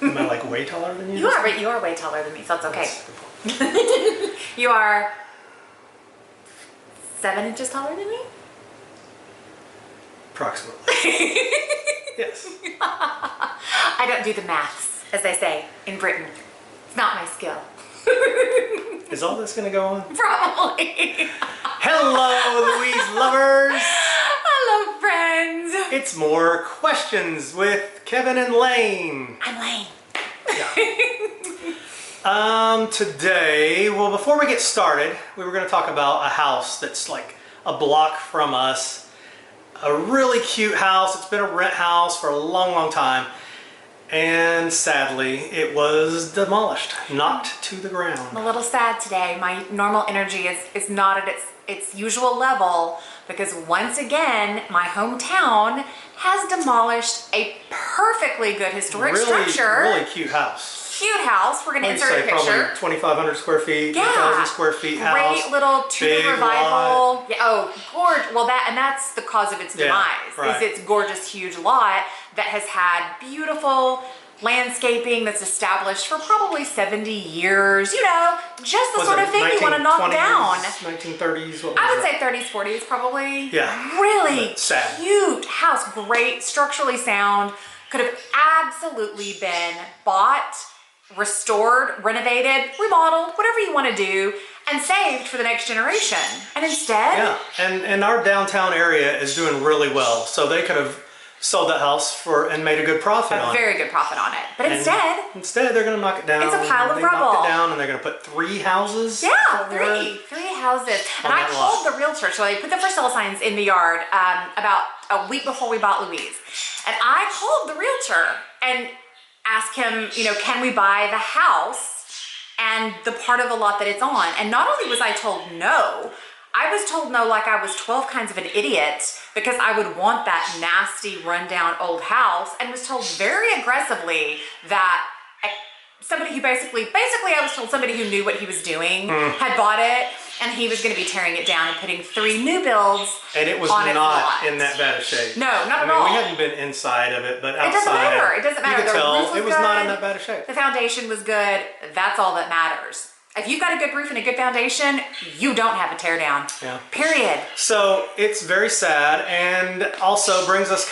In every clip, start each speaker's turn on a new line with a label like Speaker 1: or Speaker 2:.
Speaker 1: Am I like way taller than you?
Speaker 2: You are, but you are way taller than me, so it's okay.
Speaker 1: That's a good point.
Speaker 2: You are 7 inches taller than me?
Speaker 1: Approximately. Yes.
Speaker 2: I don't do the maths, as they say in Britain. It's not my skill.
Speaker 1: Is all this gonna go on?
Speaker 2: Probably.
Speaker 1: Hello, Louise lovers!
Speaker 2: Hello, friends.
Speaker 1: It's more questions with Kevin and Lane.
Speaker 2: I'm Lane.
Speaker 1: Today, well, before we get started, we were going to talk about a house that's like a block from us. A really cute house. It's been a rent house for a long, long time. And sadly, it was demolished, knocked to the ground.
Speaker 2: I'm a little sad today. My normal energy is not at its usual level because once again, my hometown has demolished a perfectly good historic structure.
Speaker 1: Really cute house.
Speaker 2: Cute house. We're going to insert a picture.
Speaker 1: Probably 2,500 square feet,
Speaker 2: Yeah.
Speaker 1: 2,000 square feet house.
Speaker 2: Great little Tudor
Speaker 1: big
Speaker 2: revival.
Speaker 1: lot.
Speaker 2: Yeah, oh, gorgeous. Well, that's the cause of its demise.
Speaker 1: Right.
Speaker 2: Is its gorgeous, huge lot that has had beautiful landscaping that's established for probably 70 years. You know, just the
Speaker 1: Was
Speaker 2: sort
Speaker 1: it
Speaker 2: of thing you want to knock
Speaker 1: 1920s,
Speaker 2: down.
Speaker 1: 1930s. What was
Speaker 2: I would
Speaker 1: it?
Speaker 2: say 30s, 40s probably.
Speaker 1: Yeah.
Speaker 2: Really
Speaker 1: But sad.
Speaker 2: cute house, great, structurally sound. Could have absolutely been bought, restored, renovated, remodeled, whatever you want to do, and saved for the next generation. And instead,
Speaker 1: Yeah, and our downtown area is doing really well, so they could have sold that house and made a good profit on
Speaker 2: a
Speaker 1: it.
Speaker 2: very good profit on it. But
Speaker 1: And
Speaker 2: instead,
Speaker 1: they're going to knock it down.
Speaker 2: it's a pile of
Speaker 1: they
Speaker 2: rubble.
Speaker 1: knocked it down, and they're going to put 3 houses.
Speaker 2: yeah,
Speaker 1: over there.
Speaker 2: three houses. And
Speaker 1: On
Speaker 2: I
Speaker 1: that
Speaker 2: called
Speaker 1: lot.
Speaker 2: the realtor, so they put the for sale signs in the yard about a week before we bought Louise. And I called the realtor and asked him, you know, can we buy the house and the part of the lot that it's on? And not only was I told no, I was told no like I was 12 kinds of an idiot because I would want that nasty rundown old house, and was told very aggressively that somebody who basically I was told somebody who knew what he was doing had bought it, and he was going to be tearing it down and putting 3 new builds
Speaker 1: And it was
Speaker 2: on its
Speaker 1: not
Speaker 2: lot.
Speaker 1: in that bad a shape.
Speaker 2: No, not
Speaker 1: I
Speaker 2: at
Speaker 1: mean,
Speaker 2: all.
Speaker 1: we hadn't been inside of it, but outside.
Speaker 2: It doesn't matter. It doesn't matter.
Speaker 1: You could
Speaker 2: The
Speaker 1: tell
Speaker 2: roof was
Speaker 1: it was not in
Speaker 2: good.
Speaker 1: that bad a shape.
Speaker 2: The foundation was good. That's all that matters. If you've got a good roof and a good foundation, you don't have a tear down.
Speaker 1: Yeah.
Speaker 2: Period.
Speaker 1: So it's very sad, and also brings us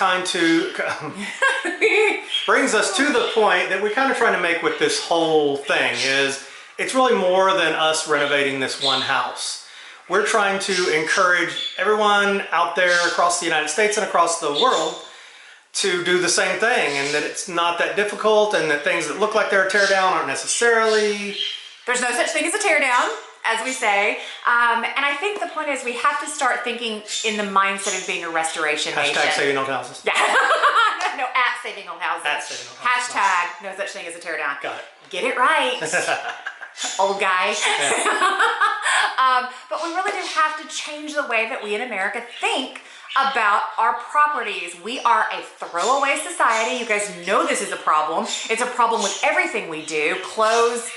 Speaker 1: brings us to the point that we're kind of trying to make with this whole thing is it's really more than us renovating this one house. We're trying to encourage everyone out there across the United States and across the world to do the same thing, and that it's not that difficult, and that things that look like they're a tear down aren't necessarily.
Speaker 2: There's no such thing as a tear down, as we say. And I think the point is we have to start thinking in the mindset of being a restoration nation.
Speaker 1: Hashtag saving old houses.
Speaker 2: Yeah. No, at saving old houses.
Speaker 1: At saving old houses.
Speaker 2: Hashtag no such thing as a tear down.
Speaker 1: Got it.
Speaker 2: Get it right. Old guy.
Speaker 1: Yeah.
Speaker 2: But we really do have to change the way that we in America think about our properties. We are a throwaway society. You guys know this is a problem. It's a problem with everything we do. Clothes,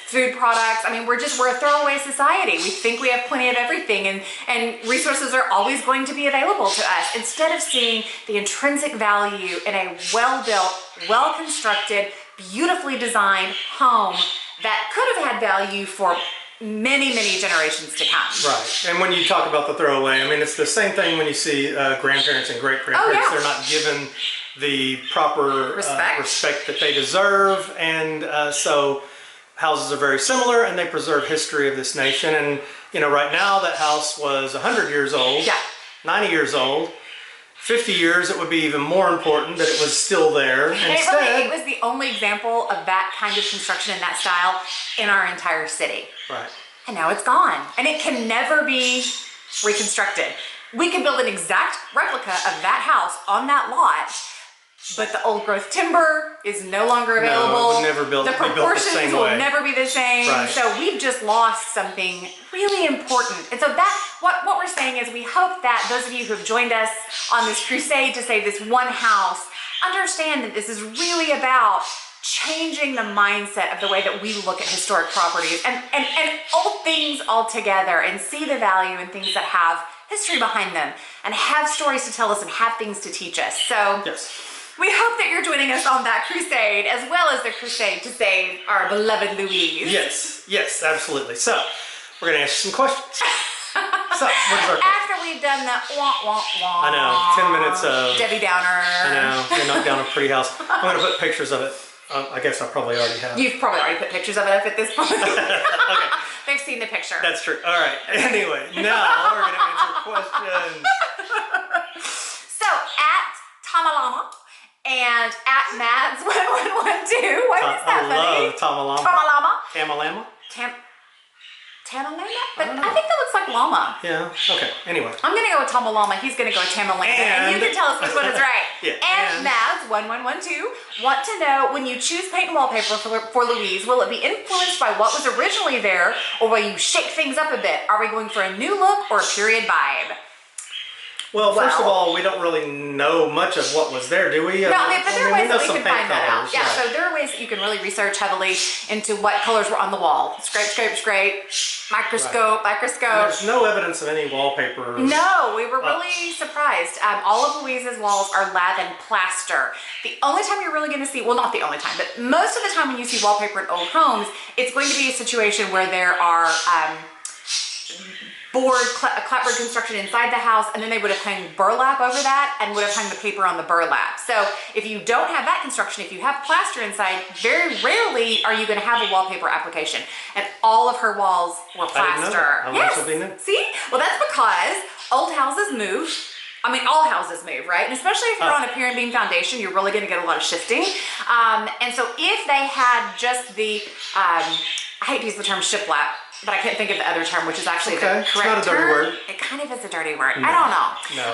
Speaker 2: food products. I mean, we're a throwaway society. We think we have plenty of everything, and resources are always going to be available to us, instead of seeing the intrinsic value in a well-built, well-constructed, beautifully designed home that could have had value for many, many generations to come.
Speaker 1: Right, and when you talk about the throwaway, I mean, it's the same thing when you see grandparents and great-grandparents.
Speaker 2: Oh, yeah.
Speaker 1: They're not given the proper respect that they deserve, and so houses are very similar, and they preserve history of this nation. And, you know, right now that house was 100 years old,
Speaker 2: Yeah.
Speaker 1: 90 years old. 50 years, it would be even more important that it was still there.
Speaker 2: And it was the only example of that kind of construction in that style in our entire city.
Speaker 1: Right.
Speaker 2: And now it's gone. And it can never be reconstructed. We can build an exact replica of that house on that lot, but the old growth timber is no longer available.
Speaker 1: No, it would never be built the
Speaker 2: proportions
Speaker 1: same
Speaker 2: will
Speaker 1: way.
Speaker 2: never be the same.
Speaker 1: Right.
Speaker 2: So we've just lost something really important. And so what we're saying is we hope that those of you who have joined us on this crusade to save this one house understand that this is really about changing the mindset of the way that we look at historic properties and old things altogether, and see the value in things that have history behind them and have stories to tell us and have things to teach us. So
Speaker 1: Yes.
Speaker 2: We hope that you're joining us on that crusade, as well as the crusade to save our beloved Louise.
Speaker 1: Yes, absolutely. So, we're going to answer some questions. So, what is our question?
Speaker 2: After we've done the wah.
Speaker 1: I know, 10 minutes of...
Speaker 2: Debbie Downer.
Speaker 1: I know, they knocked down a pretty house. I'm going to put pictures of it. I guess I probably already have.
Speaker 2: You've probably already put pictures of it up at this point.
Speaker 1: Okay.
Speaker 2: They've seen the picture.
Speaker 1: That's true. All right. Anyway, now we're going to answer questions.
Speaker 2: So, at Tamalama and at Mads1112. Why is that funny?
Speaker 1: I love Tamalama.
Speaker 2: Tamalama.
Speaker 1: Tamalama?
Speaker 2: Tamalama? But I think that looks like llama.
Speaker 1: Yeah. Okay. Anyway.
Speaker 2: I'm going to go with Tamalama. He's going to go with Tamalama. And you can tell us which one is right.
Speaker 1: Yeah.
Speaker 2: And Mads1112 want to know, when you choose paint and wallpaper for Louise, will it be influenced by what was originally there, or will you shake things up a bit? Are we going for a new look or a period vibe?
Speaker 1: Well, first of all, we don't really know much of what was there, do we?
Speaker 2: No, but there are ways that we can find that out.
Speaker 1: colors,
Speaker 2: Yeah, so there are ways that you can really research heavily into what colors were on the wall. Scrape, microscope.
Speaker 1: There's no evidence of any wallpaper.
Speaker 2: No, we were really surprised. All of Louise's walls are lath and plaster. The only time you're really going to see, well, not the only time, but most of the time when you see wallpaper in old homes, it's going to be a situation where there are clapboard construction inside the house, and then they would have hung burlap over that and would have hung the paper on the burlap. So if you don't have that construction, if you have plaster inside, very rarely are you going to have a wallpaper application. And all of her walls were plaster.
Speaker 1: Yes.
Speaker 2: See? Well, that's because old houses move. I mean, all houses move, right? And especially if you're on a pier and beam foundation, you're really going to get a lot of shifting. And so if they had just the, I hate to use the term shiplap, but I can't think of the other term, which is actually the correct term.
Speaker 1: It's not a dirty word.
Speaker 2: It kind of is a dirty word. No. I don't know.
Speaker 1: No.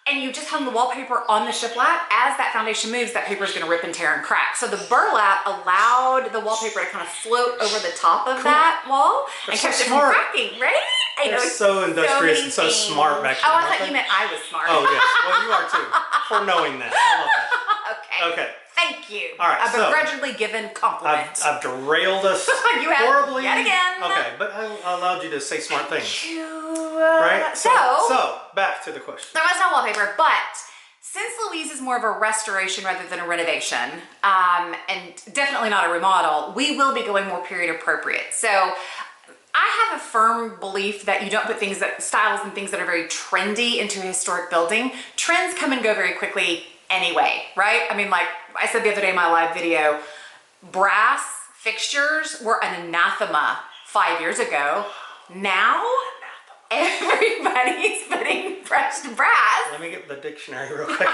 Speaker 2: And you just hung the wallpaper on the shiplap. As that foundation moves, that paper is going to rip and tear and crack. So the burlap allowed the wallpaper to kind of float over the top of that wall and kept it from cracking, right?
Speaker 1: They're so industrious and so smart back then.
Speaker 2: Oh, I thought you meant I was smart.
Speaker 1: Oh, yes. Well, you are too, for knowing that. How about that?
Speaker 2: Okay. Thank you.
Speaker 1: All right,
Speaker 2: A begrudgingly given compliment.
Speaker 1: I've derailed us
Speaker 2: You have
Speaker 1: horribly.
Speaker 2: yet again.
Speaker 1: Okay, but I allowed you to say smart things.
Speaker 2: Right?
Speaker 1: So, back to the question.
Speaker 2: There was no wallpaper, but since Louise is more of a restoration rather than a renovation, and definitely not a remodel, we will be going more period appropriate. So I have a firm belief that you don't put styles and things that are very trendy into a historic building. Trends come and go very quickly anyway, right? I mean, like I said the other day in my live video, brass fixtures were an anathema 5 years ago. Now, everybody's putting pressed brass.
Speaker 1: Let me get the dictionary real quick.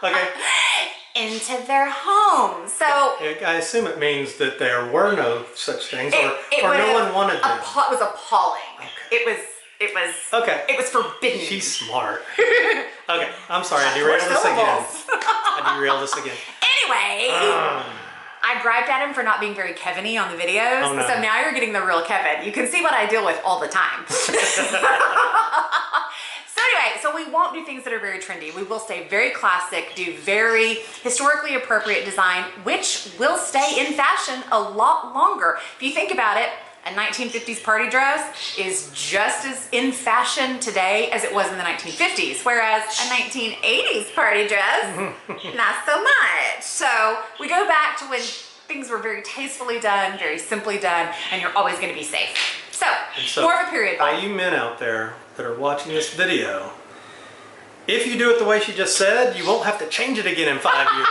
Speaker 1: Okay.
Speaker 2: Into their homes. So
Speaker 1: I assume it means that there were no such things, or no one wanted them.
Speaker 2: It was appalling.
Speaker 1: Okay.
Speaker 2: It was forbidden.
Speaker 1: She's smart. Okay, I'm sorry, I derailed this again.
Speaker 2: Anyway, I griped at him for not being very Kevin-y on the videos.
Speaker 1: Oh, no.
Speaker 2: So now you're getting the real Kevin. You can see what I deal with all the time. So anyway, so we won't do things that are very trendy. We will stay very classic, do very historically appropriate design, which will stay in fashion a lot longer. If you think about it, a 1950s party dress is just as in fashion today as it was in the 1950s, whereas a 1980s party dress, not so much. So we go back to when things were very tastefully done, very simply done, and you're always going to be safe. So more of a period vibe.
Speaker 1: All you men out there that are watching this video, if you do it the way she just said, you won't have to change it again in 5 years.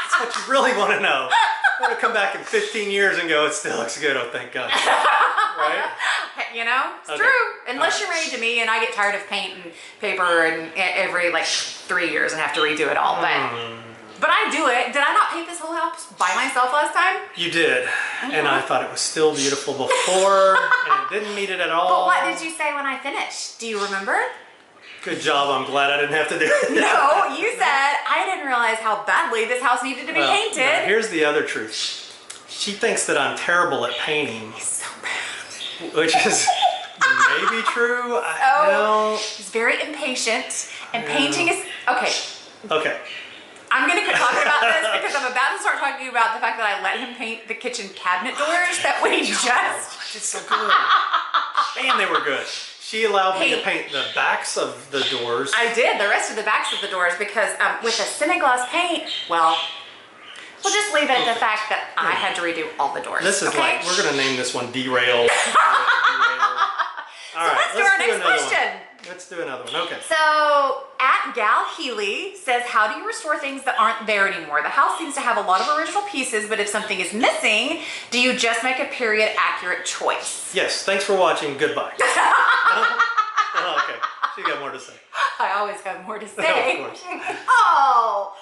Speaker 1: That's what you really want to know. I'm going to come back in 15 years and go, it still looks good, oh thank God. Right?
Speaker 2: You know, it's true. Unless you're married to me and I get tired of paint and paper and every like 3 years and have to redo it all. But I do it. Did I not paint this whole house by myself last time?
Speaker 1: You did. And I thought it was still beautiful before, and it didn't need it at all.
Speaker 2: But what did you say when I finished? Do you remember?
Speaker 1: Good job. I'm glad I didn't have to do it.
Speaker 2: No, you said, I didn't realize how badly this house needed to be painted.
Speaker 1: Now, here's the other truth. She thinks that I'm terrible at painting.
Speaker 2: It's so bad.
Speaker 1: Which is maybe true.
Speaker 2: He's very impatient, and painting is,
Speaker 1: Okay.
Speaker 2: I'm going to quit talking about this because I'm about to start talking about the fact that I let him paint the kitchen cabinet doors that we just...
Speaker 1: It's so good. Man, they were good. She allowed me to paint the backs of the doors.
Speaker 2: I did the rest of the backs of the doors because with a Cineglass paint, well, we'll just leave it at the fact that I had to redo all the doors.
Speaker 1: This is
Speaker 2: okay?
Speaker 1: like, we're gonna name this one Derail. All right,
Speaker 2: let's do our next question.
Speaker 1: Let's do another one. Okay.
Speaker 2: So, at Gal Healy says, how do you restore things that aren't there anymore? The house seems to have a lot of original pieces, but if something is missing, do you just make a period accurate choice?
Speaker 1: Yes, thanks for watching. Goodbye. Oh, okay, she got more to say.
Speaker 2: I always have more to say.
Speaker 1: Of course.
Speaker 2: Oh,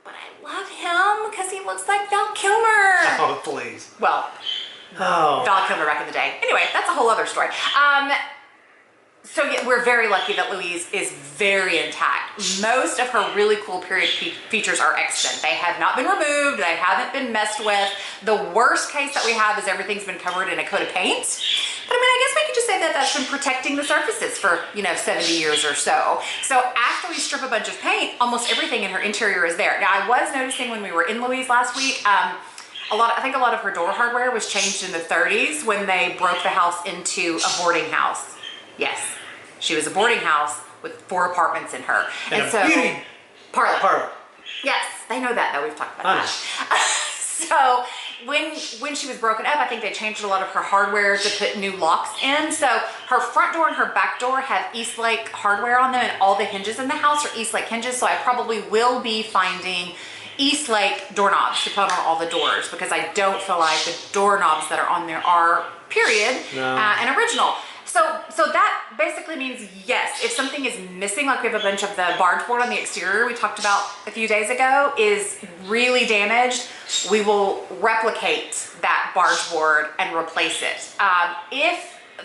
Speaker 2: but I love him because he looks like Val Kilmer.
Speaker 1: Oh, please.
Speaker 2: Well,
Speaker 1: Oh.
Speaker 2: Val Kilmer back in the day. Anyway, that's a whole other story. So yeah, we're very lucky that Louise is very intact. Most of her really cool period features are extant. They have not been removed. They haven't been messed with. The worst case that we have is everything's been covered in a coat of paint. But I mean, I guess we could just say that that's been protecting the surfaces for, 70 years or so. So after we strip a bunch of paint, almost everything in her interior is there. Now, I was noticing when we were in Louise last week, I think a lot of her door hardware was changed in the 30s when they broke the house into a boarding house. Yes, she was a boarding house with 4 apartments in her.
Speaker 1: And a beauty parlor.
Speaker 2: Yes, they know that though. We've talked about that. So when she was broken up, I think they changed a lot of her hardware to put new locks in. So her front door and her back door have Eastlake hardware on them, and all the hinges in the house are Eastlake hinges. So I probably will be finding Eastlake doorknobs to put on all the doors because I don't feel like the doorknobs that are on there are period and original. So that basically means yes, if something is missing, like we have a bunch of the barge board on the exterior we talked about a few days ago is really damaged, we will replicate that barge board and replace it.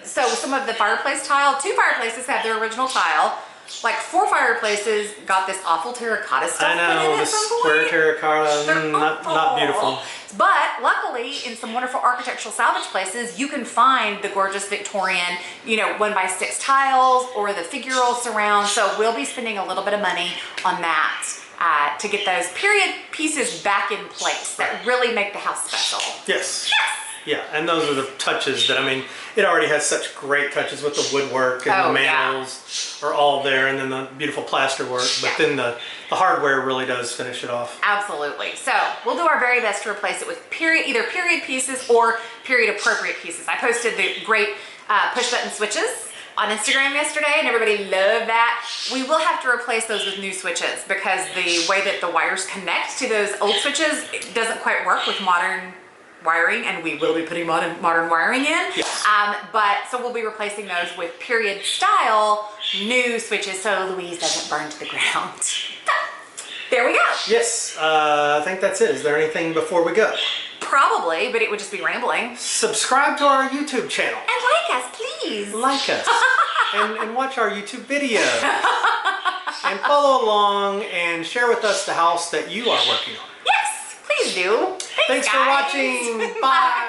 Speaker 2: So some of the fireplace tile, 2 fireplaces have their original tile. Like 4 fireplaces got this awful terracotta stuff.
Speaker 1: I know, the square terracotta, not beautiful.
Speaker 2: But luckily, in some wonderful architectural salvage places, you can find the gorgeous Victorian, 1x6 tiles or the figural surround. So we'll be spending a little bit of money on that to get those period pieces back in place that really make the house special.
Speaker 1: Yes. Yeah, and those are the touches that, it already has such great touches with the woodwork and the mantel's are all there, and then the beautiful plaster work, but then the hardware really does finish it off.
Speaker 2: Absolutely. So we'll do our very best to replace it with either period pieces or period appropriate pieces. I posted the great push button switches on Instagram yesterday, and everybody loved that. We will have to replace those with new switches because the way that the wires connect to those old switches doesn't quite work with modern wiring, and we will be putting modern wiring in.
Speaker 1: Yes.
Speaker 2: So we'll be replacing those with period style new switches so Louise doesn't burn to the ground. There we go.
Speaker 1: Yes, I think that's it. Is there anything before we go?
Speaker 2: Probably, but it would just be rambling.
Speaker 1: Subscribe to our YouTube channel.
Speaker 2: And like us, please.
Speaker 1: Like us. and watch our YouTube videos. And follow along and share with us the house that you are working on.
Speaker 2: Yes, please do.
Speaker 1: Thanks for
Speaker 2: guys.
Speaker 1: watching. Bye.